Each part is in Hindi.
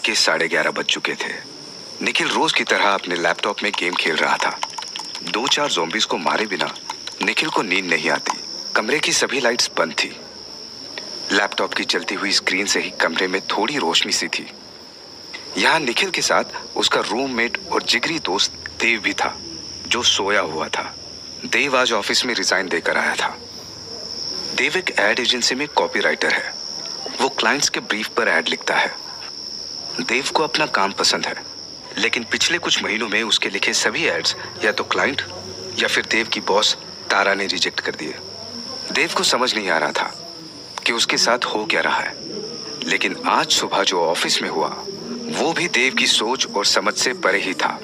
के 11:30 बज चुके थे। निखिल रोज की तरह अपने लैपटॉप में गेम खेल रहा था। 2-4 ज़ॉम्बीज़ को मारे बिना निखिल को नींद नहीं आती। कमरे की सभी लाइट्स बंद थी। लैपटॉप की जलती हुई स्क्रीन से ही कमरे में थोड़ी रोशनी सी थी। यहाँ निखिल के साथ उसका रूममेट और जिगरी दोस्त देव भी था, जो सोया हुआ था। देव आज ऑफिस में रिजाइन देकर आया था। देव एक एड एजेंसी में कॉपीराइटर है। वो क्लाइंट्स के ब्रीफ पर एड लिखता है। देव को अपना काम पसंद है, लेकिन पिछले कुछ महीनों में उसके लिखे सभी एड्स या तो क्लाइंट या फिर देव की बॉस तारा ने रिजेक्ट कर दिए। देव को समझ नहीं आ रहा था कि उसके साथ हो क्या रहा है, लेकिन आज सुबह जो ऑफिस में हुआ वो भी देव की सोच और समझ से परे ही था।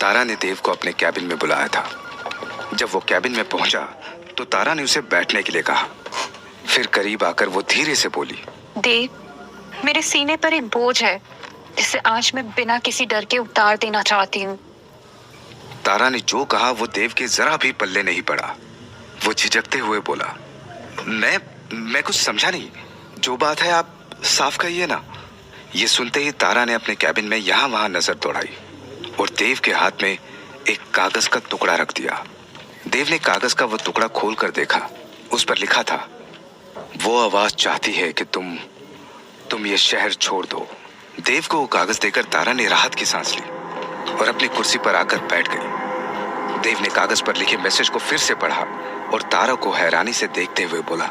तारा ने देव को अपने कैबिन में बुलाया था। जब वो कैबिन में पहुंचा तो तारा ने उसे बैठने के लिए कहा। फिर करीब आकर वो धीरे से बोली, देव, मेरे सीने पर एक बोझ है जिसे आज मैं बिना किसी डर के उतार देना चाहती हूँ। तारा ने जो कहा वो देव के जरा भी पल्ले नहीं पड़ा। वो झिझकते हुए बोला, मैं कुछ समझा नहीं। जो बात है आप साफ कहिए ना। ये सुनते ही तारा ने अपने कैबिन में यहाँ वहां नजर दौड़ाई और देव के हाथ में एक कागज का टुकड़ा रख दिया। देव ने कागज का वो टुकड़ा खोल कर देखा। उस पर लिखा था, वो आवाज चाहती है कि तुम ये शहर छोड़ दो। देव को वो कागज देकर तारा ने राहत की सांस ली और अपनी कुर्सी पर आकर बैठ गई। देव ने कागज पर लिखे मैसेज को फिर से पढ़ा और तारा को हैरानी से देखते हुए बोला,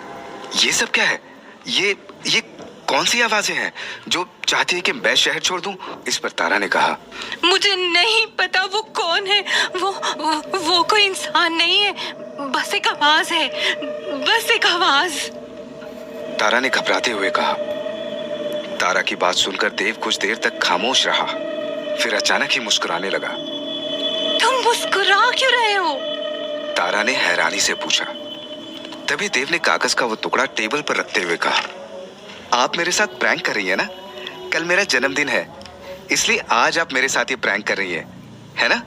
ये सब क्या है? ये कौन सी आवाजें हैं जो चाहती है कि मैं शहर छोड़ दूं? इस पर तारा ने कहा, मुझे नहीं पता वो कौन है। वो कोई इंसान नहीं है, बस एक आवाज है, बस एक आवाज। तारा ने घबराते हुए कहा। तारा की बात सुनकर देव कुछ देर तक खामोश रहा, फिर अचानक ही मुस्कुराने लगा। तुम मुस्कुरा क्यों रहे हो? तारा ने हैरानी से पूछा। तभी देव ने कागज का वो टुकड़ा टेबल पर रखते हुए कहा, आप मेरे साथ प्रैंक कर रही है ना? कल मेरा जन्मदिन है, इसलिए आज आप मेरे साथ ये प्रैंक कर रही है ना?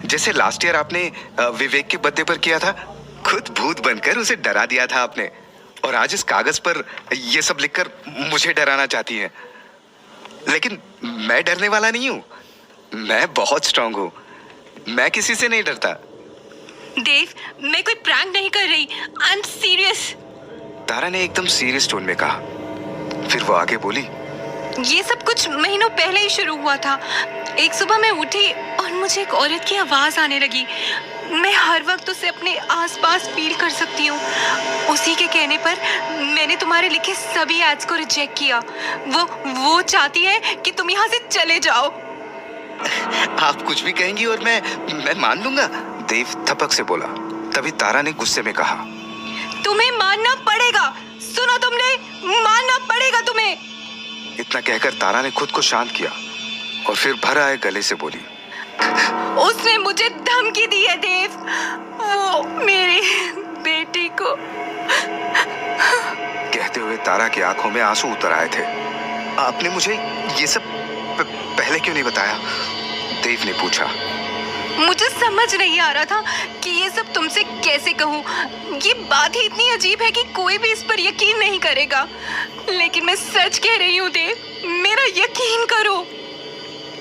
जैसे लास्ट ईयर आपने विवेक के बर्थडे पर किया था। खुद भूत बनकर उसे डरा दिया था आपने, और आज इस कागज पर ये सब लिखकर मुझे डराना चाहती हैं। लेकिन मैं डरने वाला नहीं हूं। मैं बहुत स्ट्रांग हूं। मैं किसी से नहीं डरता। देव, मैं कोई प्रैंक नहीं कर रही। I am serious. तारा ने एकदम सीरियस टोन में कहा। फिर वो आगे बोली, ये सब कुछ महीनों पहले ही शुरू हुआ था। एक सुबह मैं उठी और मुझे एक औरत की आवाज आने लगी। मैं हर वक्त उसे अपने आसपास फील कर सकती हूँ। उसी के कहने पर मैंने तुम्हारे लिखे सभी एड्स को रिजेक्ट किया। वो चाहती है कि तुम यहाँ से चले जाओ। आप कुछ भी कहेंगी और मैं मान लूंगा, देव थपक से बोला। तभी तारा ने गुस्से में कहा, तुम्हें मानना पड़ेगा। सुना तुमने? मानना पड़ेगा तुम्हें। इतना कहकर तारा ने खुद को शांत किया और फिर भर आए गले से बोली, उसने मुझे धमकी दी है देव। वो मेरी बेटी को। कहते हुए तारा की आंखों में आंसू उतर आए थे। आपने मुझे ये सब पहले क्यों नहीं बताया? देव ने पूछा। मुझे समझ नहीं आ रहा था कि ये सब तुमसे कैसे कहूँ। ये बात ही इतनी अजीब है कि कोई भी इस पर यकीन नहीं करेगा, लेकिन मैं सच कह रही हूँ देव, मेरा यकीन करो।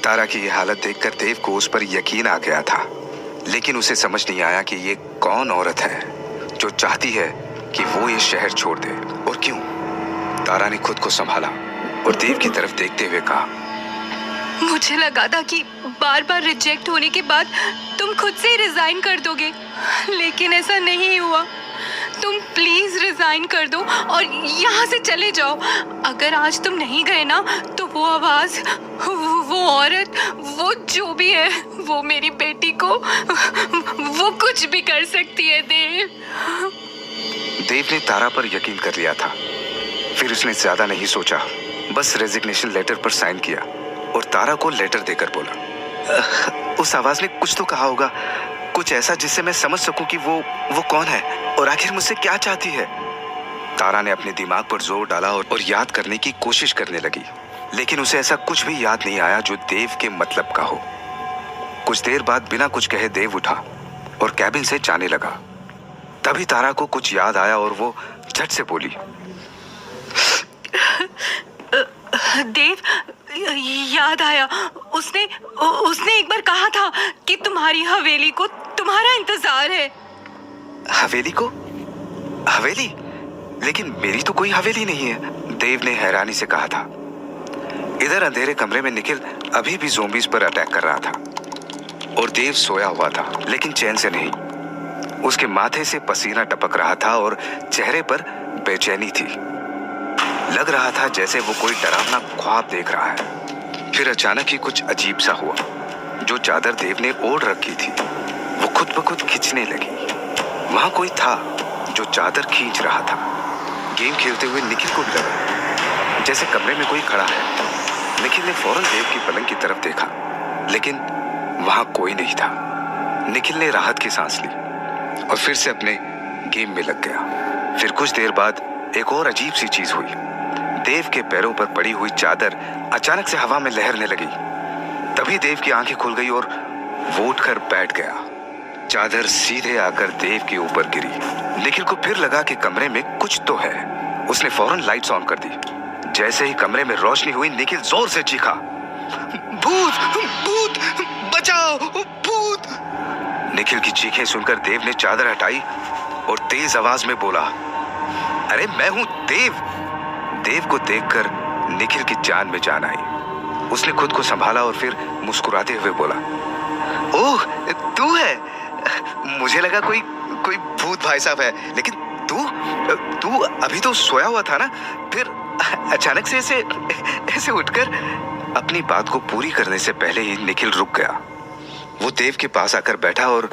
तारा की ये हालत देखकर देव को उस पर यकीन आ गया था, लेकिन उसे समझ नहीं आया कि ये कौन औरत है जो चाहती है कि वो ये शहर छोड़ दे, और क्यों। तारा ने खुद को संभाला और देव की तरफ देखते हुए कहा, मुझे लगा था कि बार बार रिजेक्ट होने के बाद तुम खुद से ही रिजाइन कर दोगे, लेकिन ऐसा नहीं हुआ। तुम प्लीज रिजाइन कर दो और यहाँ से चले जाओ। अगर आज तुम नहीं गए ना तो वो आवाज, वो औरत, वो जो भी है, वो मेरी बेटी को वो कुछ भी कर सकती है। देव ने तारा पर यकीन कर लिया था। फिर उसने ज्यादा नहीं सोचा, बस रेजिग्नेशन लेटर पर साइन किया और तारा को लेटर देकर बोला, उस आवाज ने कुछ तो कहा होगा, कुछ ऐसा जिससे मैं समझ सकूं कि वो कौन है और आखिर मुझसे क्या चाहती है। तारा ने अपने दिमाग पर जोर डाला और याद करने की कोशिश करने लगी, लेकिन उसे ऐसा कुछ भी याद नहीं आया जो देव के मतलब का हो। कुछ देर बाद बिना कुछ कहे देव उठा और कैबिन से जाने लगा। तभी तारा को कुछ याद आया और वो झट से बोली, देव, याद आया, उसने उसने एक बार कहा था कि तुम्हारी हवेली को तुम्हारा इंतजार है। हवेली को? हवेली? लेकिन मेरी तो कोई हवेली नहीं है, देव ने हैरानी से कहा था। इधर अंधेरे कमरे में निखिल अभी भी ज़ोंबीज पर अटैक कर रहा था और देव सोया हुआ था, लेकिन चैन से नहीं। उसके माथे से पसीना टपक रहा था और चेहरे पर बेचैनी थी। लग रहा था जैसे वो कोई डरावना ख्वाब देख रहा है। फिर अचानक ही कुछ अजीब सा हुआ। जो चादर देव ने ओढ़ रखी थी वो खुद ब खुद खिंचने लगी। वहां कोई था जो चादर खींच रहा था। गेम खेलते हुए निखिल को भी लगा जैसे कमरे में कोई खड़ा है। निखिल ने फौरन देव की पलंग की तरफ देखा, लेकिन वहां कोई नहीं था। निखिल ने राहत की सांस ली और फिर से अपने गेम में लग गया। फिर कुछ देर बाद एक और अजीब सी चीज हुई। देव के पैरों पर पड़ी हुई चादर अचानक से हवा में लहरने लगी। तभी देव की आंखें खुल गई और वो उठकर बैठ गया। चादर सीधे आकर देव के ऊपर गिरी। निखिल को फिर लगा कि कमरे में कुछ तो है। उसने फौरन लाइट्स ऑन कर दी। जैसे ही कमरे में रोशनी हुई, निखिल जोर से चीखा, भूत! भूत! बचाओ! भूत! निखिल की चीखें सुनकर देव ने चादर हटाई और तेज आवाज में बोला, अरे मैं हूं देव। देव को देखकर निखिल की जान में जान आई। उसने खुद को संभाला और फिर मुस्कुराते हुए बोला, ओह, तू है? मुझे लगा कोई भूत भाई साहब है, लेकिन तू अभी तो सोया हुआ था ना? फिर अचानक से ऐसे उठकर। अपनी बात को पूरी करने से पहले ही निखिल रुक गया। वो देव के पास आकर बैठा और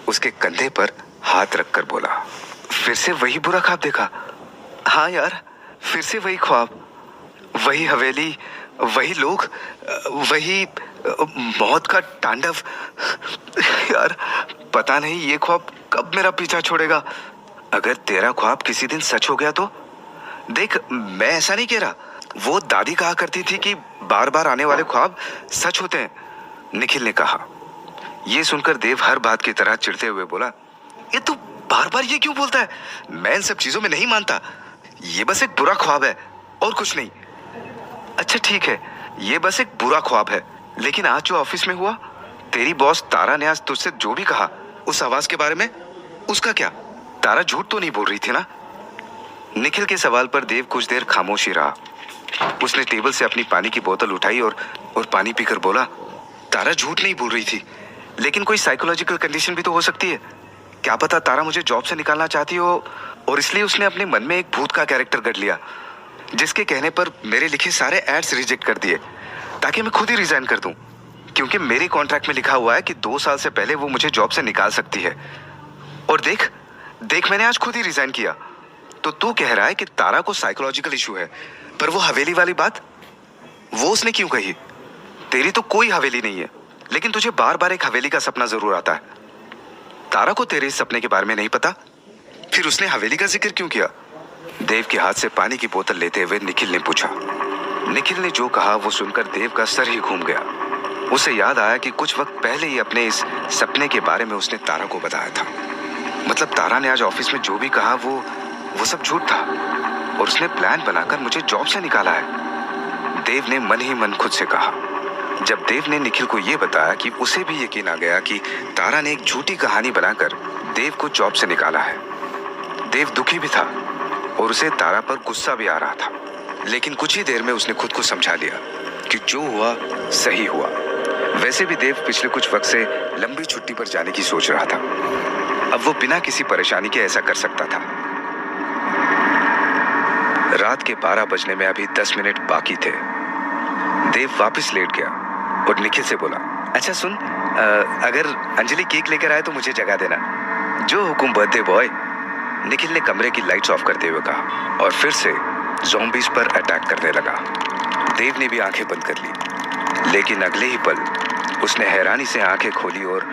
उसके कंधे पर हाथ रखकर बोला, फिर से वही बुरा ख्वाब देखा? हाँ यार, फिर से वही ख्वाब, वही हवेली, वही लोग, वही मौत का तांडव। यार पता नहीं ये ख्वाब कब मेरा पीछा छोड़ेगा। अगर तेरा ख्वाब किसी दिन सच हो गया तो? देख, मैं ऐसा नहीं कह रहा। वो दादी कहा करती थी कि बार बार आने वाले ख्वाब सच होते हैं, निखिल ने कहा। ये सुनकर देव हर बात की तरह चिढ़ते हुए बोला, ये तू बार बार ये क्यों बोलता है? मैं इन सब चीजों में नहीं मानता। ये बस एक बुरा ख्वाब है और कुछ नहीं। अच्छा ठीक है, ये बस एक बुरा ख्वाब है, लेकिन आज जो ऑफिस में हुआ, तेरी बॉस तारा ने आज तुझसे जो भी कहा उस आवाज के बारे में, उसका क्या? तारा झूठ तो नहीं बोल रही थी ना? निखिल के सवाल पर देव कुछ देर खामोश ही रहा। उसने टेबल से अपनी पानी की बोतल उठाई और पानी पीकर बोला, तारा झूठ नहीं बोल रही थी, लेकिन कोई साइकोलॉजिकल कंडीशन भी तो हो सकती है। क्या पता तारा मुझे जॉब से निकालना चाहती हो और इसलिए उसने अपने मन में एक भूत का कैरेक्टर गढ़ लिया, जिसके कहने पर मेरे लिखे सारे एड्स रिजेक्ट कर दिए ताकि मैं खुद ही रिजाइन कर दूं, क्योंकि मेरे कॉन्ट्रैक्ट में लिखा हुआ है कि 2 साल से पहले वो मुझे जॉब से निकाल सकती है। और देख मैंने आज खुद ही रिजाइन किया। तो तू कह रहा है कि तारा को साइकोलॉजिकल इशू है, पर वो हवेली वाली बात, वो उसने क्यों कही? तेरी तो कोई हवेली नहीं है, लेकिन तुझे बार बार एक हवेली का सपना जरूर आता है। तारा को तेरे इस सपने के बारे में नहीं पता, फिर उसने हवेली का जिक्र क्यों किया? देव के हाथ से पानी की बोतल लेते हुए निखिल ने पूछा। निखिल ने जो कहा वो सुनकर देव का सर ही घूम गया। उसे याद आया कि कुछ वक्त पहले ही अपने इस सपने के बारे में उसने तारा को बताया था। मतलब तारा ने आज ऑफिस में जो भी कहा वो सब झूठ था और उसने प्लान बनाकर मुझे जॉब से निकाला है। देव ने मन ही मन खुद से कहा। जब देव ने निखिल को यह बताया कि उसे भी यकीन आ गया कि तारा ने एक झूठी कहानी बनाकर देव को जॉब से निकाला है। देव दुखी भी था और उसे तारा पर गुस्सा भी आ रहा था, लेकिन कुछ ही देर में उसने खुद को समझा लिया कि जो हुआ सही हुआ। वैसे भी देव पिछले कुछ वक्त से लंबी छुट्टी पर जाने की सोच रहा था। अब वो बिना किसी परेशानी के ऐसा कर सकता था। रात के 12 बजने में अभी 10 मिनट बाकी थे। देव वापस लेट गया और निखिल से बोला, अच्छा सुन, अगर अंजलि केक लेकर आए तो मुझे जगा देना। जो हुकुम बर्थडे बॉय। निखिल ने कमरे की लाइट्स ऑफ करते हुए कहा और फिर से ज़ॉम्बीज़ पर अटैक करने लगा। देव ने भी आंखें बंद कर ली, लेकिन अगले ही पल उसने हैरानी से आंखें खोली और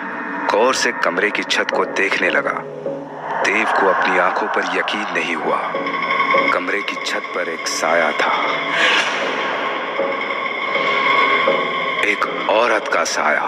गौर से कमरे की छत को देखने लगा। देव को अपनी आंखों पर यकीन नहीं हुआ। कमरे की छत पर एक साया था, एक औरत का साया।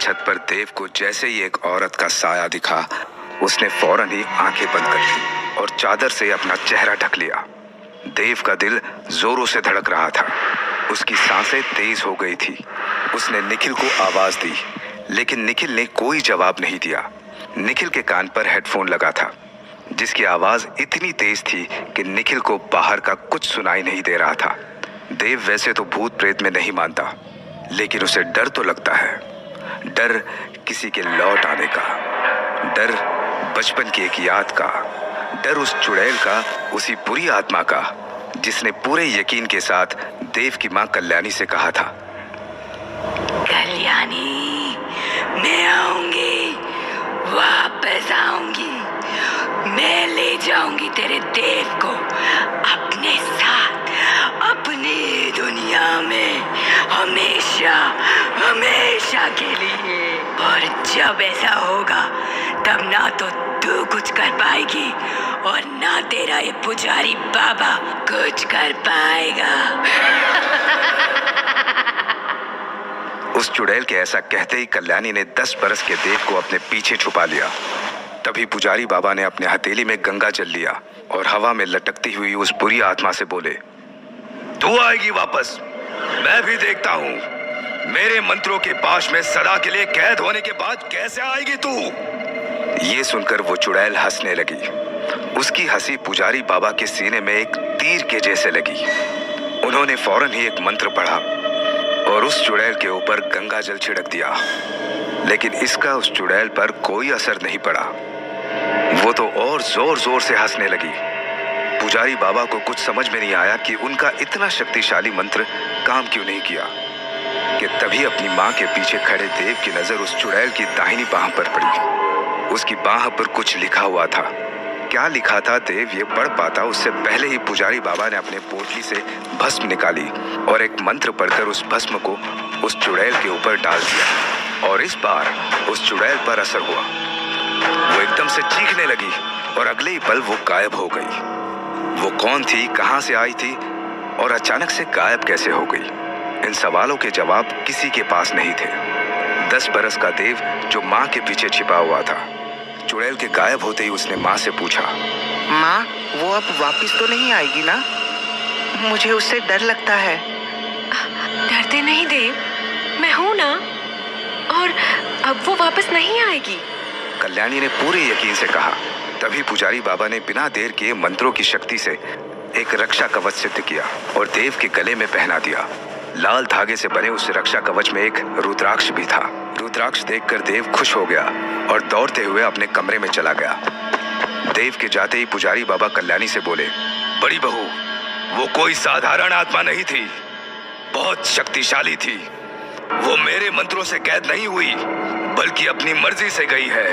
छत पर देव को जैसे ही एक औरत का साया दिखा, उसने फौरन ही आंखें बंद कर ली और चादर से अपना चेहरा ढक लिया। देव का दिल जोरों से धड़क रहा था, उसकी सांसें तेज हो गई थी। उसने निखिल को आवाज दी, लेकिन निखिल ने कोई जवाब नहीं दिया। निखिल के कान पर हेडफोन लगा था, जिसकी आवाज इतनी तेज थी कि निखिल को बाहर का कुछ सुनाई नहीं दे रहा था। देव वैसे तो भूत प्रेत में नहीं मानता, लेकिन उसे डर तो लगता है। डर किसी के लौट आने का, डर बचपन की एक याद का, डर उस चुड़ैल का, उसी बुरी आत्मा का जिसने पूरे यकीन के साथ देव की मां कल्याणी से कहा था, कल्याणी, मैं आऊंगी, वापस आऊंगी, मैं ले जाऊंगी तेरे देव को अपने साथ, अपनी दुनिया में हमेशा हमेशा के लिए। और जब ऐसा होगा तब ना तो तू कुछ कर पाएगी और ना तेरा ये पुजारी बाबा कुछ कर पाएगा। उस चुड़ैल के ऐसा कहते ही कल्याणी ने 10 बरस के देव को अपने पीछे छुपा लिया। तभी पुजारी बाबा ने अपने हथेली में गंगा जल लिया और हवा में लटकती हुई उस बुरी आत्मा से बोले, तू आएगी वापस, मैं भी देखता हूँ। मेरे मंत्रों के पाश में सदा के लिए कैद होने के बाद कैसे आएगी तू? ये सुनकर वो चुड़ैल हंसने लगी। उसकी हंसी पुजारी बाबा के सीने में एक तीर के जैसे लगी। उन्होंने फौरन ही एक मंत्र पढ़ा और उस चुड़ैल के ऊपर गंगा जल छिड़क दिया, लेकिन इसका उस चुड़ैल पर कोई असर नहीं पड़ा। वो तो और जोर जोर से हंसने लगी। पुजारी बाबा को कुछ समझ में नहीं आया कि उनका इतना शक्तिशाली मंत्र काम क्यों नहीं किया कि तभी अपनी मां के पीछे खड़े देव की नजर उस चुड़ैल की दाहिनी बाह पर पड़ी। उसकी बाह पर कुछ लिखा हुआ था। क्या लिखा था देव ये पढ़ पाता उससे पहले ही पुजारी बाबा ने अपने पोटली से भस्म निकाली और एक मंत्र पढ़कर उस भस्म को उस चुड़ैल के ऊपर डाल दिया। और इस बार उस चुड़ैल पर असर हुआ। वो एकदम से चीखने लगी और अगले ही पल वो गायब हो गई। वो कौन थी, कहां से आई थी और अचानक से गायब कैसे हो गई? इन सवालों के जवाब किसी के पास नहीं थे। 10 बरस का देव जो माँ के पीछे छिपा हुआ था, चुड़ैल के गायब होते ही उसने माँ से पूछा, माँ, वो अब वापस तो नहीं आएगी ना? मुझे उससे डर लगता है। डरते नहीं देव, मैं हूं ना, और अब वो वापस नहीं आएगी। कल्याणी ने पूरे यकीन से कहा। तभी पुजारी बाबा ने बिना देर किए मंत्रों की शक्ति से एक रक्षा कवच सिद्ध किया और देव के गले में पहना दिया। लाल धागे से बने उस रक्षा कवच में एक रुद्राक्ष भी था। रुद्राक्ष देखकर देव खुश हो गया और दौड़ते हुए अपने कमरे में चला गया। देव के जाते ही पुजारी बाबा कल्याणी से बोले, बड़ी बहू, वो कोई साधारण आत्मा नहीं थी, बहुत शक्तिशाली थी। वो मेरे मंत्रों से कैद नहीं हुई, बल्कि अपनी मर्जी से गई है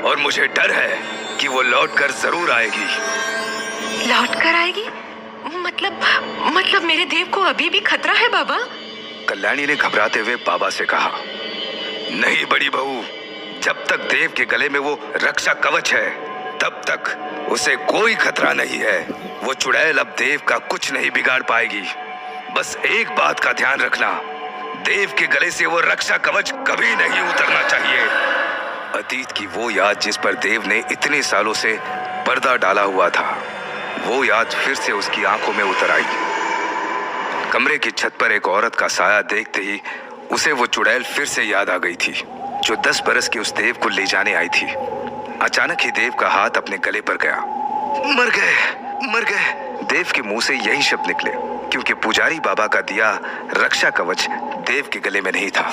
और मुझे डर है कि वो लौटकर जरूर आएगी। लौटकर आएगी? मतलब मेरे देव को अभी भी खतरा है बाबा? कल्याणी ने घबराते हुए बाबा से कहा, नहीं बड़ी बहू, जब तक देव के गले में वो रक्षा कवच है तब तक उसे कोई खतरा नहीं है। वो चुड़ैल अब देव का कुछ नहीं बिगाड़ पाएगी। बस एक बात का ध्यान रखना, देव के गले से वो रक्षा कवच कभी नहीं उतरना चाहिए। अतीत की वो याद जिस पर देव ने इतने सालों से पर्दा डाला हुआ था, वो याद फिर से उसकी आंखों में उतर आई। कमरे की छत पर एक औरत का साया देखते ही उसे वो चुड़ैल फिर से याद आ गई थी, जो 10 बरस की उस देव को ले जाने आई थी। अचानक ही देव का हाथ अपने गले पर गया। मर गए, मर गए। देव के मुंह से यही शब्द निकले, क्योंकि पुजारी बाबा का दिया रक्षा कवच देव के गले में नहीं था।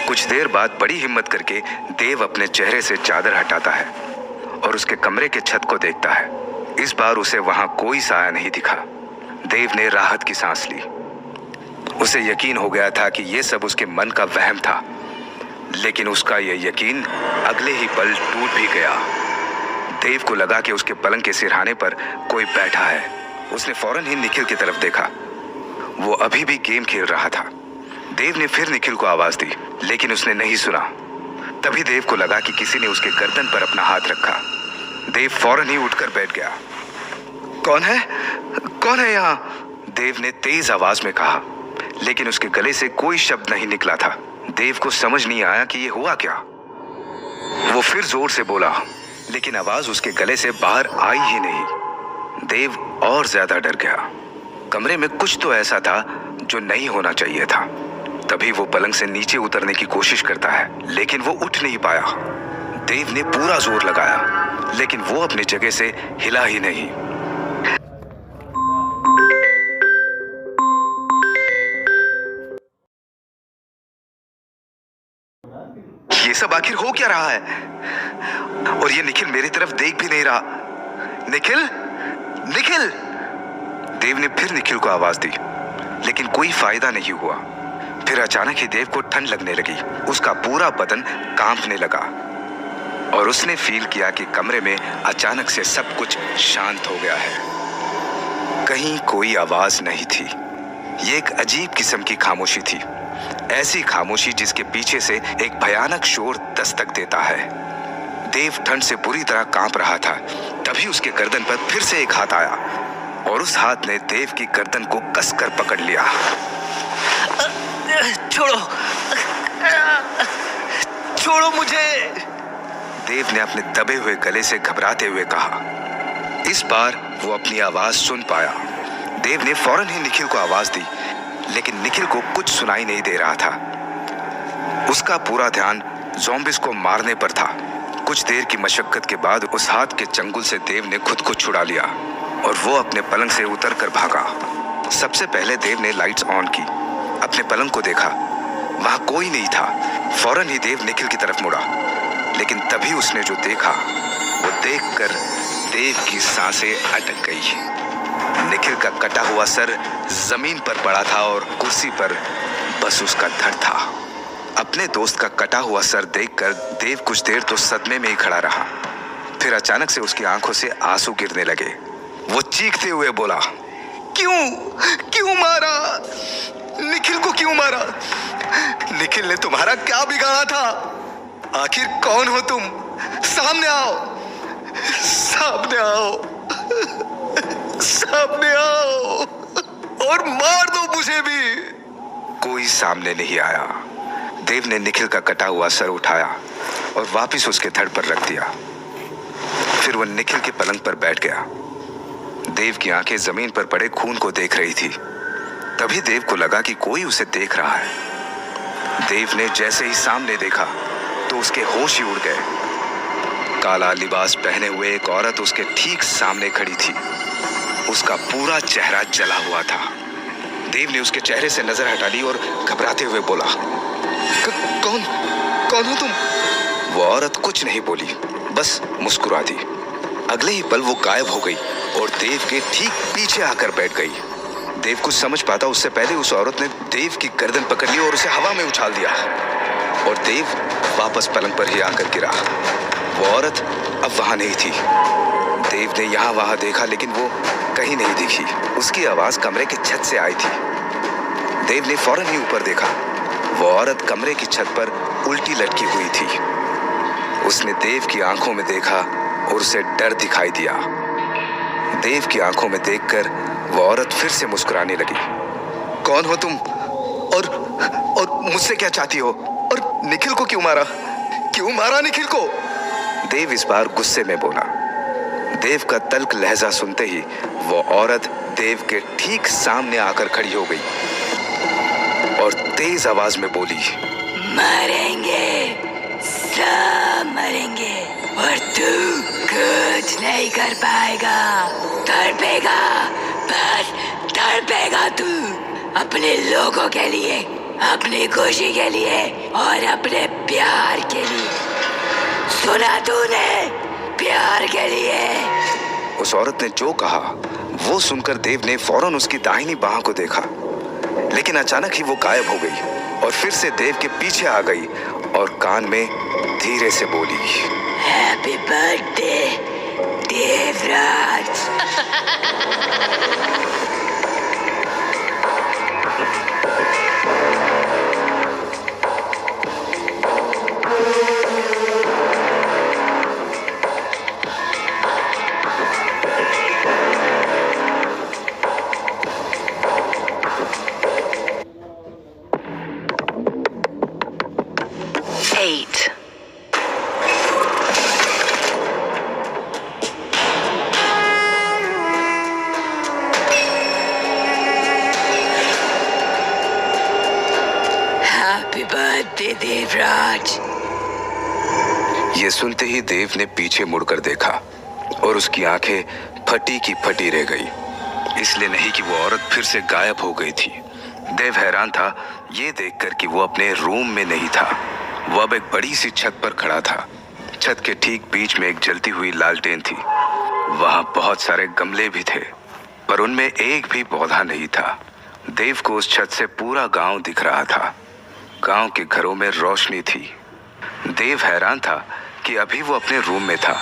कुछ देर बाद बड़ी हिम्मत करके देव अपने चेहरे से चादर हटाता है और उसके कमरे के छत को देखता है। इस बार उसे वहां कोई साया नहीं दिखा। देव ने राहत की सांस ली। उसे यकीन हो गया था कि यह सब उसके मन का वहम था, लेकिन उसका यह यकीन अगले ही पल टूट भी गया। देव को लगा कि उसके पलंग के सिरहाने पर कोई बैठा है। उसने फौरन ही निखिल की तरफ देखा। वो अभी भी गेम खेल रहा था। देव ने फिर निखिल को आवाज दी, लेकिन उसने नहीं सुना। तभी देव को लगा कि किसी ने उसके गर्दन पर अपना हाथ रखा। देव फौरन ही उठकर बैठ गया। कौन है? कौन है यहाँ? देव ने तेज आवाज में कहा, लेकिन उसके गले से कोई शब्द नहीं निकला था। देव को समझ नहीं आया कि ये हुआ क्या। वो फिर जोर से बोला, लेकिन आवाज उसके गले से बाहर आई ही नहीं। देव और ज्यादा डर गया। कमरे में कुछ तो ऐसा था जो नहीं होना चाहिए था। तभी वो पलंग से नीचे उतरने की कोशिश करता है, लेकिन वो उठ नहीं पाया। देव ने पूरा जोर लगाया, लेकिन वो अपनी जगह से हिला ही नहीं। ये सब आखिर हो क्या रहा है? और ये निखिल मेरी तरफ देख भी नहीं रहा। निखिल, निखिल! देव ने फिर निखिल को आवाज दी, लेकिन कोई फायदा नहीं हुआ। फिर अचानक ही देव को ठंड लगने लगी। उसका पूरा बदन कांपने लगा और उसने फील किया कि कमरे में अचानक से सब कुछ शांत हो गया है। कहीं कोई आवाज नहीं थी। ये एक अजीब किस्म की खामोशी थी, ऐसी खामोशी जिसके पीछे से एक भयानक शोर दस्तक देता है। देव ठंड से बुरी तरह कांप रहा था। तभी उसके गर्दन पर फिर से एक हाथ आया और उस हाथ ने देव की गर्दन को कसकर पकड़ लिया। छोड़ो, छोड़ो मुझे! देव ने अपने दबे हुए गले से घबराते हुए कहा। इस बार वो अपनी आवाज सुन पाया। देव ने फौरन ही निखिल को आवाज दी, लेकिन निखिल को कुछ सुनाई नहीं दे रहा था। उसका पूरा ध्यान ज़ॉम्बीज़ को मारने पर था। कुछ देर की मशक्कत के बाद उस हाथ के चंगुल से देव ने खुद को छुड़ा लिया और वो अपने पलंग से उतरकर भागा। सबसे पहले देव ने लाइट्स ऑन की, अपने पलंग को देखा। वहां कोई नहीं था। फौरन ही देव निखिल की तरफ मुड़ा, लेकिन तभी उसने जो देखा वो देखकर देव की सांसें अटक गई। निखिल का कटा हुआ सर जमीन पर पड़ा था और कुर्सी पर बस उसका धड़ था। अपने दोस्त का कटा हुआ सर देखकर देव कुछ देर तो सदमे में ही खड़ा रहा। फिर अचानक से उसकी आंखों से आंसू गिरने लगे। वो चीखते हुए बोला, क्यों क्यों मारा? निखिल को क्यों मारा? निखिल ने तुम्हारा क्या बिगाड़ा था? आखिर कौन हो तुम? सामने आओ, सामने आओ, सामने आओ और मार दो मुझे भी। कोई सामने नहीं आया। देव ने निखिल का कटा हुआ सर उठाया और वापस उसके धड़ पर रख दिया। फिर वो निखिल के पलंग पर बैठ गया। देव की आंखें जमीन पर पड़े खून को देख रही थी। तभी देव को लगा कि कोई उसे देख रहा है। देव ने जैसे ही सामने देखा तो उसके होश ही उड़ गए। काला लिबास पहने हुए एक औरत उसके ठीक सामने खड़ी थी। उसका पूरा चेहरा जला हुआ था। देव ने उसके चेहरे से नजर हटा ली और घबराते हुए बोला, कौन कौन हो तुम? वो औरत कुछ नहीं बोली, बस मुस्कुरा दी। अगले ही पल वो गायब हो गई और देव के ठीक पीछे आकर बैठ गई। देव कुछ समझ पाता उससे पहले उस औरत ने देव की गर्दन पकड़ ली और उसे हवा में उछाल दिया और देव वापस पलंग पर ही आकर गिरा। वो औरत अब वहां नहीं थी। देव ने यहाँ वहां देखा, लेकिन वो कहीं नहीं दिखी। उसकी आवाज कमरे की छत से आई थी। देव ने फौरन ही ऊपर देखा। वो औरत कमरे की छत पर उल्टी लटकी हुई थी। उसने देव की आंखों में देखा और उसे डर दिखाई दिया। देव की आंखों में देखकर वो औरत फिर से मुस्कुराने लगी। कौन हो तुम? और मुझसे क्या चाहती हो? और निखिल को क्यों मारा? क्यों मारा निखिल को? देव इस बार गुस्से में बोला। देव का तल्ख लहजा सुनते ही वो औरत देव के ठीक सामने आकर खड़ी हो गई और तेज आवाज में बोली, मरेंगे, सब मरेंगे और तू कुछ नहीं कर पाएगा। तड़पेगा, बस तड़पेगा तू, अपने लोगों के लिए, अपनी खुशी के लिए और अपने प्यार के लिए। सुना तूने? प्यार के लिए। उस औरत ने जो कहा वो सुनकर देव ने फौरन उसकी दाहिनी बाह को देखा, लेकिन अचानक ही वो गायब हो गई और फिर से देव के पीछे आ गई और कान में धीरे से बोली, हैप्पी बर्थडे देवराज। दे देवराज। ये सुनते ही देव ने पीछे मुड़कर देखा और उसकी आंखें फटी की फटी रह गई। इसलिए नहीं कि वो औरत फिर से गायब हो गई थी। देव हैरान था ये देखकर कि वो अपने रूम में नहीं था। वो अब एक बड़ी सी छत पर खड़ा था। छत के ठीक बीच में एक जलती हुई लालटेन थी। वहां बहुत सारे गमले भी थे, पर उनमें एक भी पौधा नहीं था। देव को उस छत से पूरा गांव दिख रहा था। गांव के घरों में रोशनी थी। देव हैरान था कि अभी वो अपने रूम में था,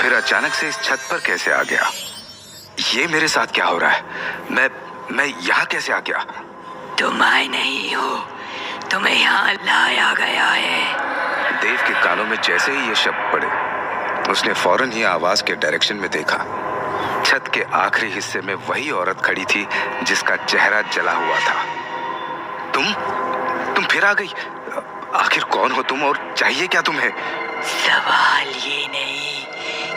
फिर अचानक से इस छत पर कैसे आ गया। ये मेरे साथ क्या हो रहा है? मैं यहाँ कैसे आ गया? तुम आए नहीं हो, तुम्हें यहाँ लाया गया है। देव के कानों में जैसे ही ये शब्द पड़े, उसने फौरन ही आवाज के डायरेक्शन में देखा। छत के आखिरी हिस्से में वही औरत खड़ी थी जिसका चेहरा जला हुआ था। तुम फिर आ गई। आखिर कौन हो तुम और चाहिए क्या तुम्हें? सवाल ये नहीं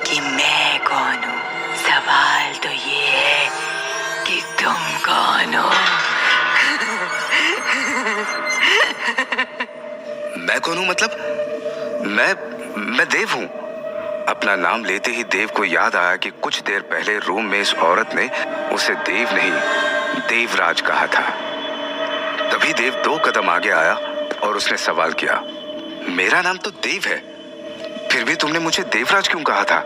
कि मैं कौन हूँ, सवाल तो ये है कि तुम कौन हो। मैं कौन हूँ मतलब? मैं देव हूँ। अपना नाम लेते ही देव को याद आया कि कुछ देर पहले रूम में इस औरत ने उसे देव नहीं, देवराज कहा था। तभी देव 2 कदम आगे आया और उसने सवाल किया, मेरा नाम तो देव है, फिर भी तुमने मुझे देवराज क्यों कहा था?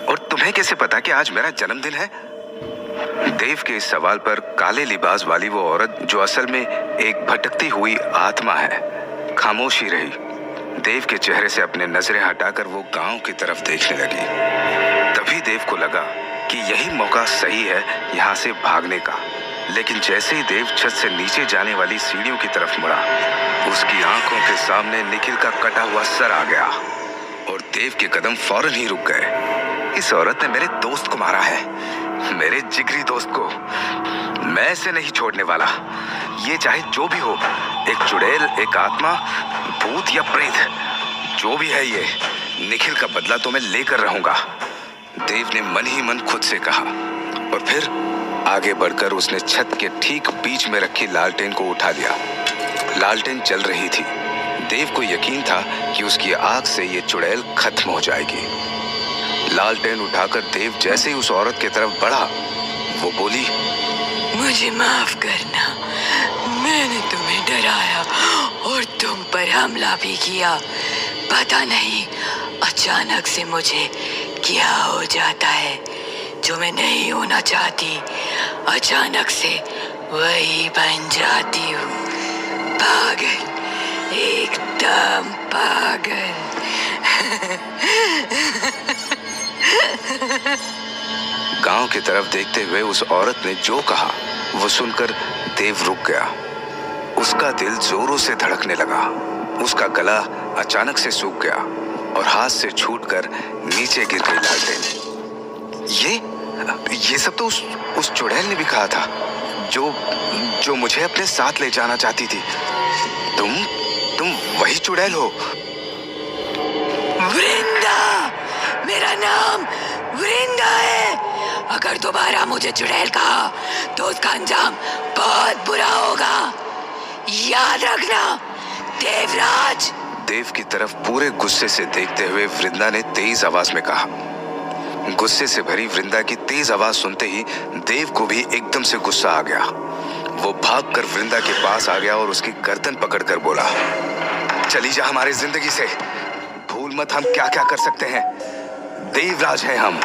और तुम्हें कैसे पता कि आज मेरा जन्मदिन है? देव के इस सवाल पर काले लिबास वाली वो औरत, जो असल में एक भटकती हुई आत्मा है, खामोश ही रही। देव के चेहरे से अपने नजरें हटाकर वो गांव की तरफ देखने लगी। तभी देव को लगा कि यही मौका सही है यहाँ से भागने का। लेकिन जैसे ही देव छत से नीचे जाने वाली सीढ़ियों की तरफ मुड़ा, उसकी आंखों के सामने निखिल का कटा हुआ सर आ गया और देव के कदम फौरन ही रुक गए। इस औरत ने मेरे दोस्त को मारा है, मेरे जिगरी दोस्त को। मैं इसे नहीं छोड़ने वाला, ये चाहे जो भी हो, एक चुड़ैल, एक आत्मा, भूत या प्रेत, जो भी है ये, निखिल का बदला तो मैं लेकर रहूंगा। देव ने मन ही मन खुद से कहा और फिर आगे बढ़कर उसने छत के ठीक बीच में रखी लालटेन को उठा लिया। लालटेन जल रही थी। देव को यकीन था कि उसकी आग से ये चुड़ैल खत्म हो जाएगी। लालटेन उठाकर देव जैसे ही उस औरत की तरफ बढ़ा, वो बोली, मुझे माफ करना, मैंने तुम्हें डराया और तुम पर हमला भी किया। पता नहीं अचानक से मुझे क्या हो जाता है जो मैं नहीं होना चाहती, अचानक से वही बन जाती हूँ। पागल, एकदम पागल। गांव की तरफ देखते हुए उस औरत ने जो कहा वो सुनकर देव रुक गया। उसका दिल जोरों से धड़कने लगा। उसका गला अचानक से सूख गया और हाथ से छूटकर नीचे गिर गई लालटेन। ये सब तो उस चुड़ैल ने भी कहा था जो मुझे अपने साथ ले जाना चाहती थी। तुम वही चुड़ैल हो? वृंदा, मेरा नाम वृंदा है। अगर दोबारा मुझे चुड़ैल कहा तो उसका अंजाम बहुत बुरा होगा, याद रखना देवराज। देव की तरफ पूरे गुस्से से देखते हुए वृंदा ने तेज आवाज में कहा। गुस्से से भरी वृंदा की तेज आवाज सुनते ही देव को भी एकदम से गुस्सा आ गया। वो भागकर वृंदा के पास आ गया और उसकी गर्दन पकड़कर बोला, चली जा हमारी जिंदगी से, भूल मत हम क्या क्या कर सकते हैं। देवराज हैं हम,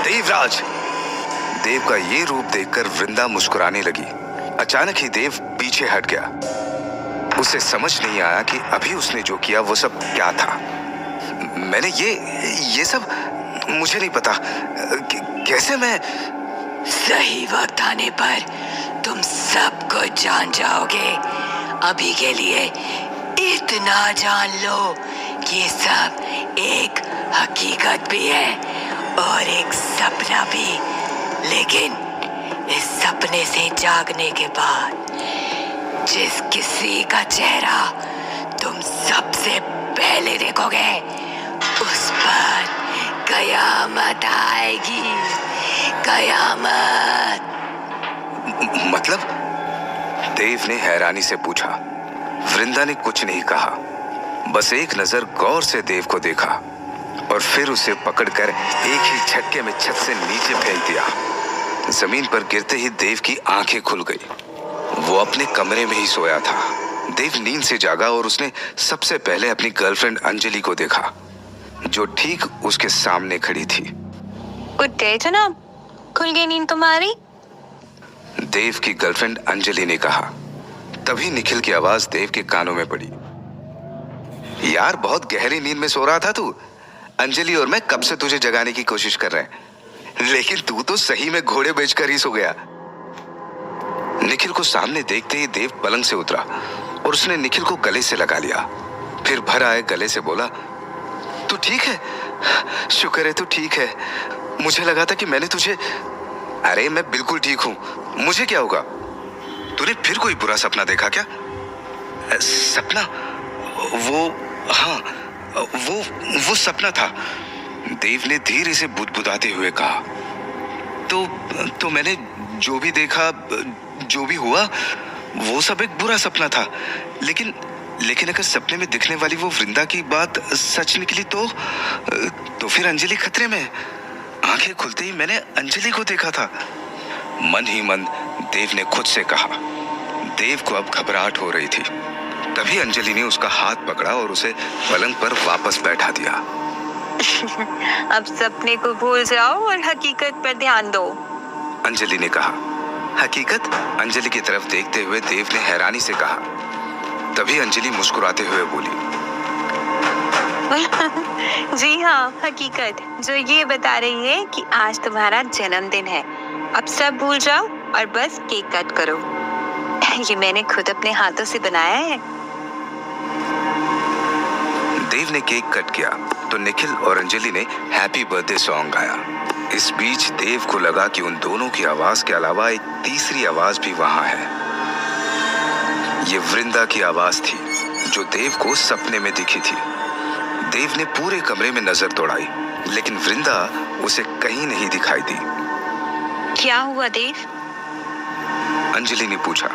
देवराज। देव का ये रूप देखकर वृंदा मुस्कुराने लगी। अचानक ही देव पीछे हट गया। उसे समझ नहीं आया कि अभी उसने जो किया वो सब क्या था। मैंने ये सब मुझे नहीं पता, कैसे मैं? सही वक्त आने पर तुम सब कुछ जान जाओगे। अभी के लिए इतना जान लो कि सब एक हकीकत भी है और एक सपना भी। लेकिन इस सपने से जागने के बाद जिस किसी का चेहरा तुम सबसे पहले देखोगे, उस पर कयामत आएगी, कयामत। मतलब? देव ने हैरानी से पूछा। वृंदा ने कुछ नहीं कहा, बस एक नजर गौर से देव को देखा और फिर उसे पकड़कर एक ही झटके में छत से नीचे फेंक दिया। जमीन पर गिरते ही देव की आंखें खुल गई। वो अपने कमरे में ही सोया था। देव नींद से जागा और उसने सबसे पहले अपनी गर्लफ्रेंड अंजलि को देखा, जो ठीक उसके सामने खड़ी थी। गुड डे जनाब, खुल गई नींद तुम्हारी? देव की गर्लफ्रेंड अंजलि ने कहा। तभी निखिल की आवाज देव के कानों में पड़ी। यार, बहुत गहरी नींद में सो रहा था तू। अंजलि और मैं कब से तुझे जगाने की कोशिश कर रहे हैं, लेकिन तू तो सही में घोड़े बेचकर ही सो गया। निखिल को सामने देखते ही देव पलंग से उतरा और उसने निखिल को गले से लगा लिया। फिर भर आए गले से बोला, तू ठीक है? शुक्र है तू ठीक है। मुझे लगा था कि मैंने तुझे। अरे मैं बिल्कुल ठीक हूं, मुझे क्या होगा? तूने फिर कोई बुरा सपना देखा क्या? सपना? हाँ, वो सपना था। देव ने धीरे से बुदबुदाते हुए कहा। तो मैंने जो भी देखा, जो भी हुआ, वो सब एक बुरा सपना था। लेकिन अगर सपने में दिखने वाली वो वृंदा की बात सच निकली तो फिर अंजलि खतरे में। आंखें खुलते ही मैंने अंजलि को देखा था। मन ही मन देव ने खुद से कहा। देव को अब घबराहट हो रही थी। तभी अंजलि ने उसका हाथ पकड़ा और उसे पलंग पर वापस बैठा दिया। अब सपने को भूल जाओ और हकीकत पर ध्यान दो, अंजलि ने कहा। हकीकत? अंजलि की तरफ देखते हुए देव ने हैरानी से कहा। तभी अंजलि मुस्कुराते हुए बोली, जी हाँ, हकीकत जो ये बता रही है कि आज तुम्हारा जन्मदिन है। अब सब भूल जाओ और बस केक कट करो। ये मैंने खुद अपने हाथों से बनाया है। देव ने केक कट किया तो निखिल और अंजलि ने हैप्पी बर्थडे सॉन्ग गाया। इस बीच देव को लगा कि उन दोनों की आवाज के अलावा एक तीसरी आवाज भी वहां है। ये वृंदा की आवाज थी, जो देव को सपने में दिखी थी। देव ने पूरे कमरे में नजर दौड़ाई, लेकिन वृंदा उसे कहीं नहीं दिखाई दी। क्या हुआ देव? अंजलि ने पूछा।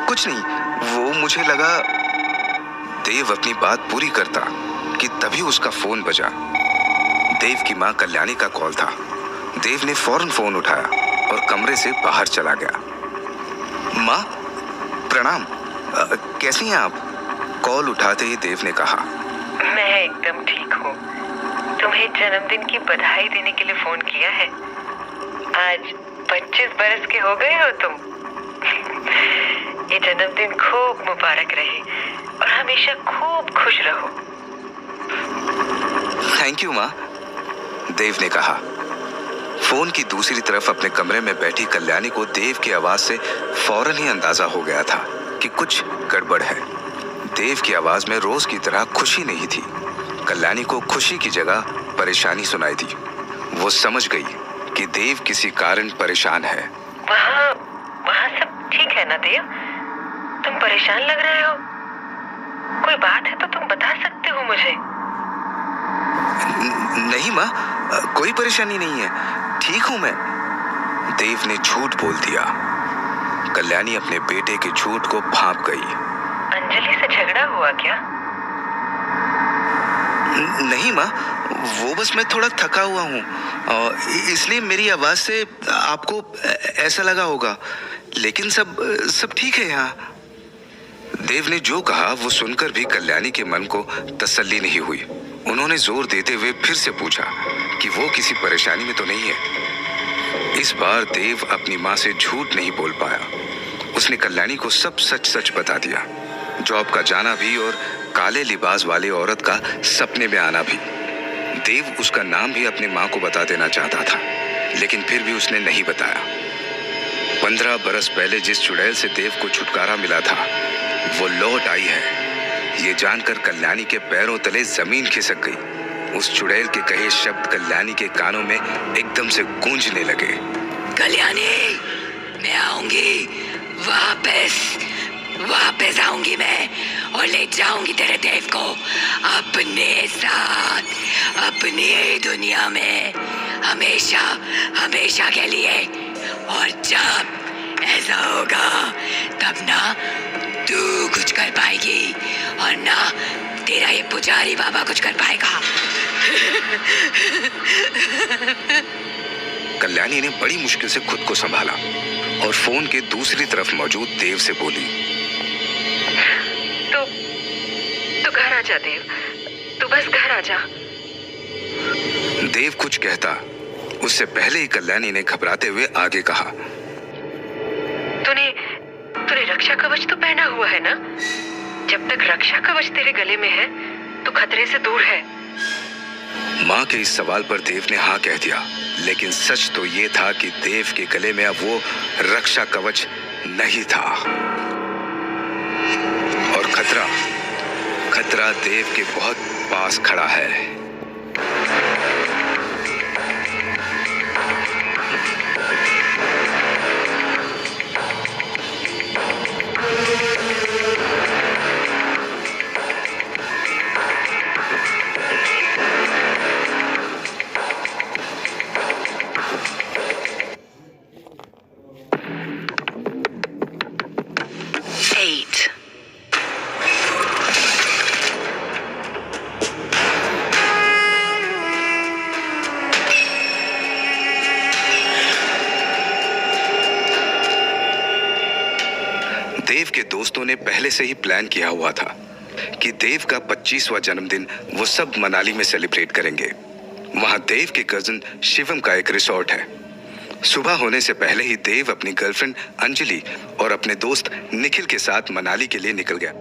कुछ नहीं, वो मुझे लगा। देव अपनी बात पूरी करता कि तभी उसका फोन बजा। देव की मां कल्याणी का कॉल था। देव ने फौरन फोन उठाया और कमरे से बाहर चला गया। मां, प्रणाम, कैसी हैं आप? कॉल उठाते ही देव ने कहा। मैं एकदम ठीक हूँ। तुम्हें जन्मदिन की बधाई देने के लिए फोन किया है। आज 25 बरस के हो गए हो तुम। ये जन्मदिन खूब मुबारक रहे और हमेशा खूब खुश रहो। थैंक यू माँ, देव ने कहा। फोन की दूसरी तरफ अपने कमरे में बैठी कल्याणी को देव की आवाज से फौरन ही अंदाजा हो गया था कि कुछ गड़बड़ है। देव की आवाज में रोज की तरह खुशी नहीं थी। कल्याणी को खुशी की जगह परेशानी सुनाई दी। वो समझ गई कि देव किसी कारण परेशान है। वहाँ सब ठीक है ना देव? तुम परेशान लग रहे हो। कोई बात है तो तुम बता सकते हो मुझे। नहीं माँ, कोई परेशानी नहीं है, ठीक हूं मैं। देव ने झूठ बोल दिया। कल्याणी अपने बेटे के झूठ को भांप गई। अंजलि से झगड़ा हुआ क्या? नहीं माँ, वो बस मैं थोड़ा थका हुआ हूँ, इसलिए मेरी आवाज से आपको ऐसा लगा होगा, लेकिन सब ठीक है यहाँ। देव ने जो कहा वो सुनकर भी कल्याणी के मन को तसल्ली नहीं हुई। उन्होंने जोर देते हुए फिर से पूछा कि वो किसी परेशानी में तो नहीं है। इस बार देव अपनी माँ से झूठ नहीं बोल पाया। उसने कल्याणी को सब सच सच बता दिया। जॉब का जाना भी और काले लिबास वाली औरत का सपने में आना भी। देव उसका नाम भी अपनी माँ को बता देना चाहता था, लेकिन फिर भी उसने नहीं बताया। 15 बरस पहले जिस चुड़ैल से देव को छुटकारा मिला था, वो लौट आई है। ये जानकर कल्याणी के पैरों तले जमीन खिसक गई। उस चुड़ैल के कहे शब्द कल्याणी के कानों में एकदम से गूंजने लगे। कल्याणी, मैं आऊंगी, वापस आऊंगी मैं और ले जाऊंगी तेरे देव को अपने साथ, अपनी दुनिया में हमेशा हमेशा के लिए। और जब ऐसा होगा तब ना तू कुछ कर पाएगी और ना तेरा ये पुजारी बाबा कुछ कर पाएगा। कल्याणी ने बड़ी मुश्किल से खुद को संभाला और फोन के दूसरी तरफ मौजूद देव से बोली, तो घर आ जा देव, तू बस घर आ जा। देव कुछ कहता उससे पहले ही कल्याणी ने घबराते हुए आगे कहा, तूने रक्षा कवच तो पहना हुआ है ना? जब तक रक्षा कवच तेरे गले में है तो खतरे से दूर है। माँ के इस सवाल पर देव ने हाँ कह दिया, लेकिन सच तो ये था कि देव के गले में अब वो रक्षा कवच नहीं था और खतरा देव के बहुत पास खड़ा है। देव के दोस्तों ने पहले से ही प्लान किया हुआ था कि देव का 25वां जन्मदिन वो सब मनाली में सेलिब्रेट करेंगे। वहां देव के कजिन शिवम का एक रिसोर्ट है। सुबह होने से पहले ही देव अपनी गर्लफ्रेंड अंजलि और अपने दोस्त निखिल के साथ मनाली के लिए निकल गया।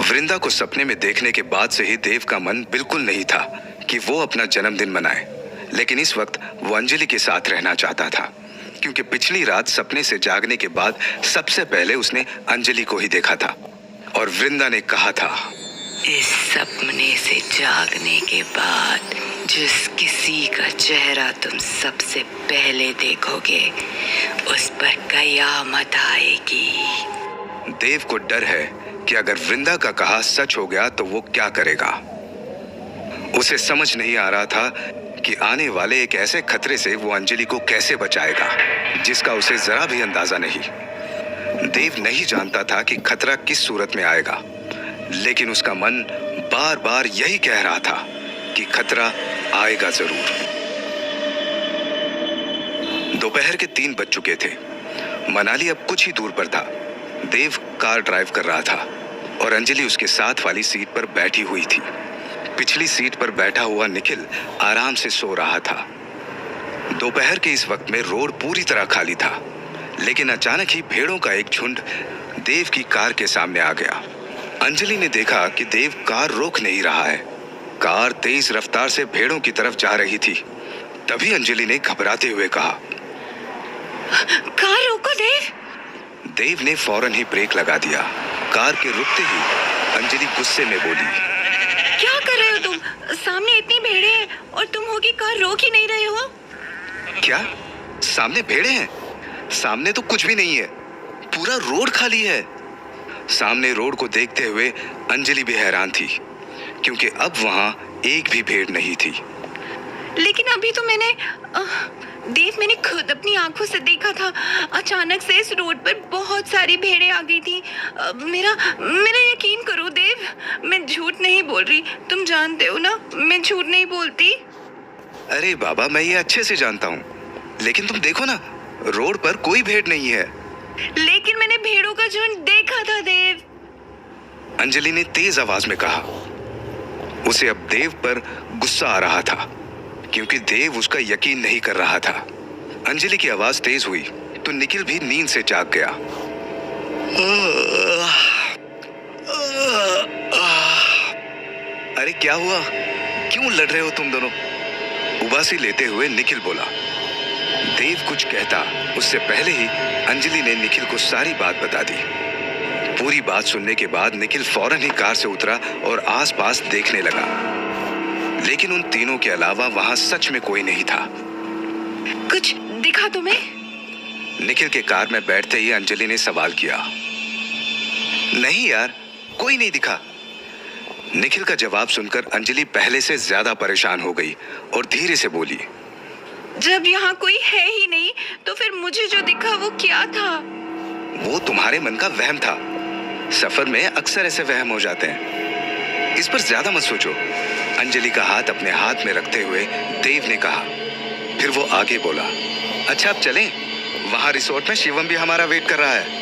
वृंदा को सपने में देखने के बाद से ही देव का मन बिल्कुल नहीं था कि वो अपना जन्मदिन मनाए, लेकिन इस वक्त वो अंजलि के साथ रहना चाहता था, क्योंकि पिछली रात सपने से जागने के बाद सबसे पहले उसने अंजलि को ही देखा था और वृंदा ने कहा था, इस सपने से जागने के बाद जिस किसी का चेहरा तुम सबसे पहले देखोगे उस पर कयामत आएगी। देव को डर है कि अगर वृंदा का कहा सच हो गया तो वो क्या करेगा। उसे समझ नहीं आ रहा था कि आने वाले एक ऐसे खतरे से वो अंजलि को कैसे बचाएगा जिसका उसे जरा भी अंदाजा नहीं। देव नहीं जानता था कि खतरा किस सूरत में आएगा, लेकिन उसका मन बार बार यही कह रहा था कि खतरा आएगा जरूर। दोपहर के 3 बज चुके थे। मनाली अब कुछ ही दूर पर था। देव कार ड्राइव कर रहा था और अंजलि उसके साथ वाली सीट पर बैठी हुई थी। पिछली सीट पर बैठा हुआ निखिल आराम से सो रहा था। दोपहर के इस वक्त में रोड पूरी तरह खाली था, लेकिन अचानक ही भेड़ों का एक झुंड देव की कार के सामने आ गया। अंजलि ने देखा कि देव कार रोक नहीं रहा है। कार तेज रफ्तार से भेड़ों की तरफ जा रही थी। तभी अंजलि ने घबराते हुए कहा, कार रोको देव। देव ने फौरन ही ब्रेक लगा दिया। कार के रुकते ही अंजलि गुस्से में बोली, क्या कर रहे हो तुम? सामने इतनी भेड़े हैं और तुम हो कि कार रोक ही नहीं रहे हो। क्या सामने भेड़े हैं? सामने तो कुछ भी नहीं है, पूरा रोड खाली है। सामने रोड को देखते हुए अंजलि भी हैरान थी, क्योंकि अब वहां एक भी भेड़ नहीं थी। लेकिन अभी तो मैंने खुद अपनी आंखों से देखा था। अचानक से इस रोड पर बहुत सारी भेड़ें आ गई थी। मेरा यकीन करो देव, मैं झूठ नहीं बोल रही। तुम जानते हो ना, मैं झूठ नहीं बोलती। अरे बाबा, मैं ये अच्छे से जानता हूँ, लेकिन तुम देखो ना, रोड पर कोई भेड़ नहीं है। लेकिन मैंने भेड़ों का झुंड देखा था देव। अंजलि ने तेज आवाज में कहा। उसे अब देव पर गुस्सा आ रहा था, क्योंकि देव उसका यकीन नहीं कर रहा था। अंजलि की आवाज तेज हुई तो निखिल भी नींद से जाग गया। अरे क्या हुआ? क्यों लड़ रहे हो तुम दोनों? उबासी लेते हुए निखिल बोला। देव कुछ कहता उससे पहले ही अंजलि ने निखिल को सारी बात बता दी। पूरी बात सुनने के बाद निखिल फौरन ही कार से उतरा और आसपास देखने लगा, लेकिन उन तीनों के अलावा वहां सच में कोई नहीं था। कुछ दिखा तुम्हें? निखिल के कार में बैठते ही अंजलि ने सवाल किया। नहीं यार, कोई नहीं दिखा। निखिल का जवाब सुनकर अंजलि पहले से ज्यादा परेशान हो गई और धीरे से बोली, जब यहाँ कोई है ही नहीं तो फिर मुझे जो दिखा वो क्या था? वो तुम्हारे मन का वहम था। सफर में अक्सर ऐसे वहम हो जाते हैं, इस पर ज्यादा मत सोचो। अंजलि का हाथ अपने हाथ में रखते हुए देव ने कहा। फिर वो आगे बोला, अच्छा अब चलें, वहां रिसोर्ट में शिवम भी हमारा वेट कर रहा है।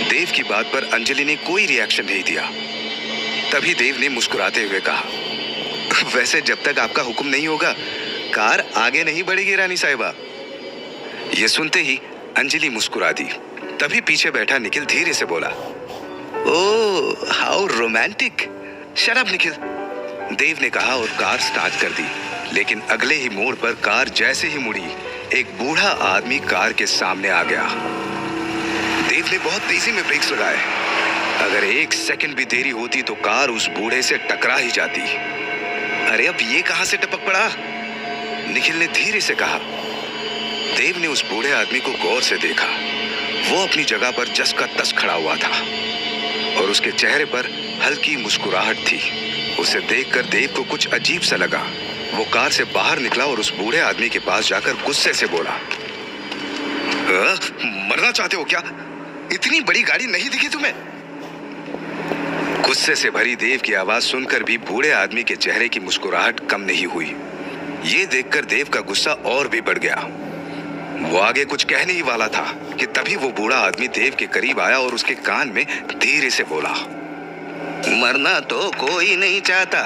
देव की बात पर अंजलि ने कोई रिएक्शन नहीं दिया। तभी देव ने मुस्कुराते हुए कहा, वैसे जब तक आपका हुक्म नहीं होगा कार आगे नहीं बढ़ेगी रानी साहिबा। ये सुनते ही अंजलि मुस्कुरा दी। तभी पीछे बैठा निखिल धीरे से बोला, oh how romantic. Shut up Nikhil, Dev ने कहा और कार स्टार्ट कर दी। लेकिन अगले ही मोड़ पर कार जैसे ही मुड़ी, एक बूढ़ा आदमी कार के सामने आ गया। देव ने बहुत तेजी में ब्रेक्स लगाए। अगर एक सेकंड भी देरी होती तो कार उस बूढ़े से टकरा ही जाती। अरे अब ये कहां से टपक पड़ा, निखिल ने धीरे से कहा। देव ने उस बूढ़े आदमी को गौर से देखा। वो अपनी जगह पर जस का तस खड़ा हुआ था और उसके चेहरे पर हल्की मुस्कुराहट थी। उसे देखकर देव को कुछ अजीब सा लगा। वो कार से बाहर निकला और उस बूढ़े आदमी के पास जाकर गुस्से से बोला, मरना चाहते हो क्या? इतनी बड़ी गाड़ी नहीं दिखी तुम्हें? गुस्से से भरी देव की आवाज सुनकर भी बूढ़े आदमी के चेहरे की मुस्कुराहट कम नहीं हुई। ये देखकर देव का गुस्सा और भी बढ़ गया। वो आगे कुछ कहने ही वाला था कि तभी वो बूढ़ा आदमी देव के करीब आया और उसके कान में धीरे से बोला, मरना तो कोई नहीं चाहता,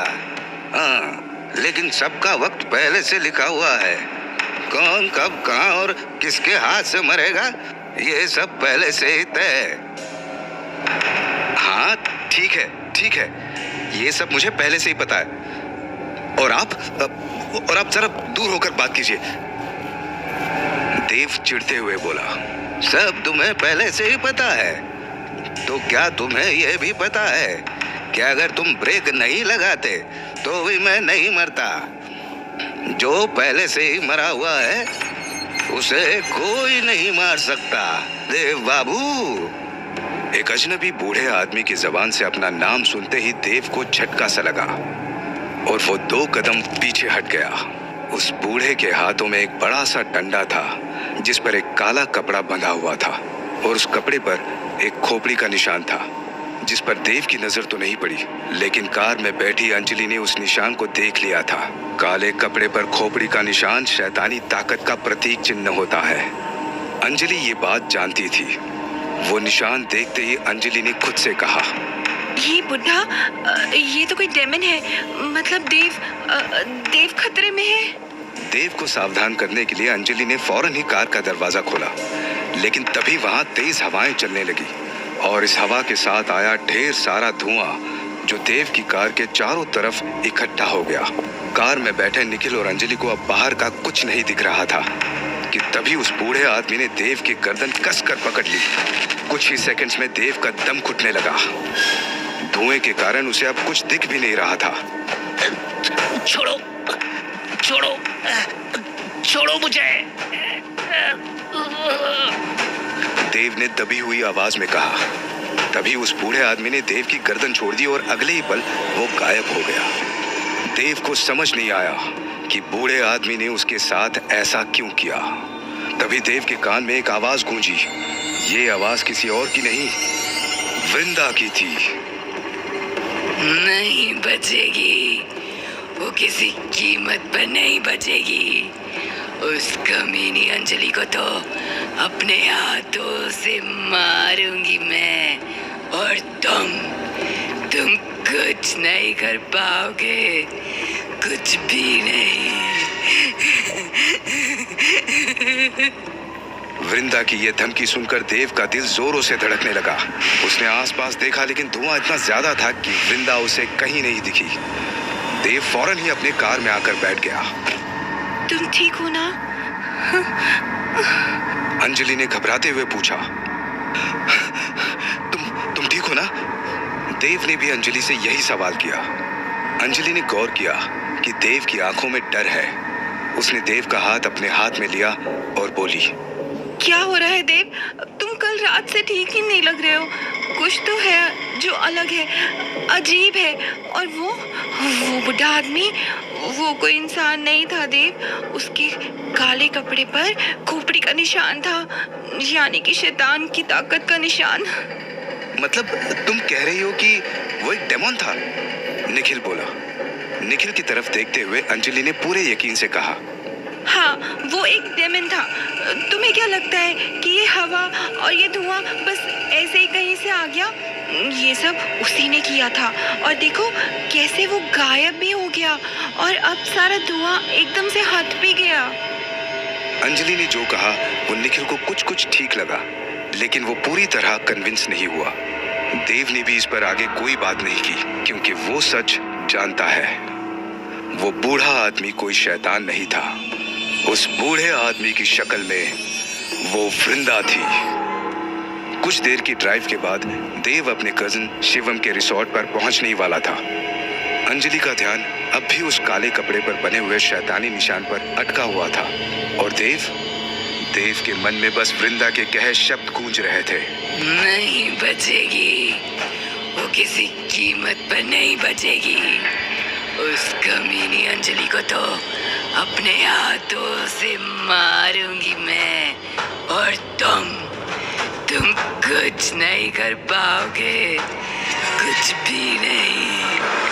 हाँ, लेकिन सबका वक्त पहले से लिखा हुआ है। कौन कब कहाँ और किसके हाथ से मरेगा ये सब पहले से ही तय। हाँ ठीक है, ये सब मुझे पहले से ही पता है। और आप जरा दूर होकर बात कीजिए। देव चिढ़ते हुए बोला, सब तुम्हें पहले से ही पता है तो क्या तुम्हें यह भी पता है कि अगर तुम ब्रेक नहीं लगाते तो भी मैं नहीं मरता। जो पहले से ही मरा हुआ है उसे कोई नहीं मार सकता देव बाबू। एक अजनबी बूढ़े आदमी की जबान से अपना नाम सुनते ही देव को झटका सा लगा और वो 2 कदम पीछे हट गया। उस बूढ़े के हाथों में एक बड़ा सा डंडा था जिस पर एक काला कपड़ा बंधा हुआ था और उस कपड़े पर एक खोपड़ी का निशान था जिस पर देव की नजर तो नहीं पड़ी, लेकिन कार में बैठी अंजलि ने उस निशान को देख लिया था। काले कपड़े पर खोपड़ी का निशान शैतानी ताकत का प्रतीक चिन्ह होता है। अंजलि ये बात जानती थी। वो निशान देखते ही अंजलि ने खुद से कहा, ये बुढ़ा, ये तो कोई डेमन है, मतलब देव खतरे में है। देव को सावधान करने के लिए अंजलि ने फौरन ही कार का दरवाजा खोला, लेकिन तभी वहां तेज हवाएं चलने लगी और इस हवा के साथ आया ढेर सारा धुआं जो देव की कार के चारों तरफ इकट्ठा हो गया। कार में बैठे निखिल और अंजलि को अब बाहर का कुछ नहीं दिख रहा था कि तभी उस बूढ़े आदमी ने देव की गर्दन कसकर पकड़ ली। कुछ ही सेकंड्स में देव का दम घुटने लगा। धुएं के कारण उसे अब कुछ दिख भी नहीं रहा था। छोड़ो छोड़ो छोड़ो मुझे, देव ने दबी हुई आवाज में कहा। तभी उस बूढ़े आदमी ने देव की गर्दन छोड़ दी और अगले ही पल वो गायब हो गया। देव को समझ नहीं आया कि बूढ़े आदमी ने उसके साथ ऐसा क्यों किया। तभी देव के कान में एक आवाज गूंजी। ये आवाज किसी और की नहीं, वृंदा की थी। नहीं बचेगी, वो किसी कीमत पर नहीं बचेगी। उस कमीनी अंजलि को तो अपने हाथों से मारूंगी मैं, और तुम कुछ नहीं कर पाओगे, कुछ भी नहीं। वृंदा की यह धमकी सुनकर देव का दिल जोरों से धड़कने लगा। उसने आसपास देखा लेकिन धुआं इतना ज्यादा था कि वृंदा उसे कहीं नहीं दिखी। देव फौरन ही अपने कार में आकर बैठ गया। तुम ठीक हो ना? अंजलि ने घबराते हुए पूछा, तुम ठीक हो ना? देव ने भी अंजलि से यही सवाल किया। अंजलि ने गौर किया कि देव की आंखों में डर है। उसने देव का हाथ अपने हाथ में लिया और बोली, क्या हो रहा है देव? तुम कल रात से ठीक ही नहीं लग रहे हो। कुछ तो है जो अलग है, अजीब है। और वो बुढ़ा आदमी, वो कोई इंसान नहीं था देव, उसके काले कपड़े पर खोपड़ी का निशान था, यानी कि शैतान की ताकत का निशान। मतलब तुम कह रही हो कि वो एक डेमोन था? निखिल बोला। निखिल की तरफ देखते हुए अंजलि ने पूरे यकीन से कहा, हाँ, वो एक डेमन था। तुम्हें क्या लगता है कि ये हवा और ये धुआं बस ऐसे ही कहीं से आ गया? ये सब उसी ने किया था, और देखो कैसे वो गायब भी हो गया और अब सारा धुआं एकदम से हट भी गया। अंजलि ने जो कहा वो निखिल को कुछ कुछ ठीक लगा, लेकिन वो पूरी तरह कन्विंस नहीं हुआ। देव ने भी इस पर आगे कोई बात नहीं की, क्योंकि वो सच जानता है। वो बूढ़ा आदमी कोई शैतान नहीं था। उस बूढ़े आदमी की शक्ल में वो वृंदा थी। कुछ देर की ड्राइव के बाद देव अपने कजिन शिवम के रिसोर्ट पर पहुंचने ही वाला था। अंजलि का ध्यान अब भी उस काले कपड़े पर बने हुए शैतानी निशान पर अटका हुआ था, और देव के मन में बस वृंदा के कहे शब्द गूंज रहे थे। नहीं बचेगी, वो किसी कीमत पर नहीं बचेगी। उस कमीनी अंजलि को तो अपने हाथों से मारूंगी मैं, और तुम कुछ नहीं कर पाओगे, कुछ भी नहीं।